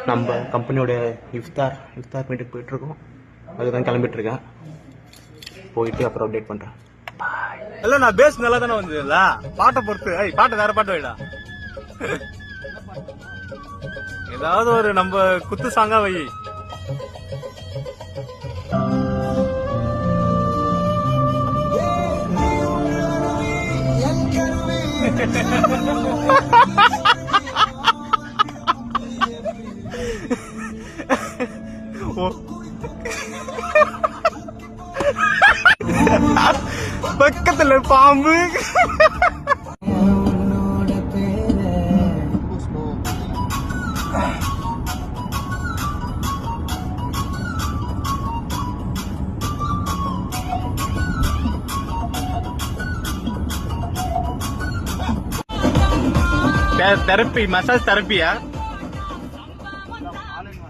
நம்ம கம்பெனியோட இஃப்தார் மீட்டுக்கு போயிட்டுருக்கோம். அதுதான் கிளம்பிட்டு இருக்கேன். போயிட்டு அப்புறம் அப்டேட் பண்றேன். இல்ல நான் பேஸ் நல்லா தானே வந்ததுல பாட்டை பொறுத்து பாட்டை வேற பாட்டு வைடா. ஏதாவது ஒரு நம்ம குத்து சாங்கா வை. பக்கத்துல பாம்பு. Therapy massage தெரப்பியா?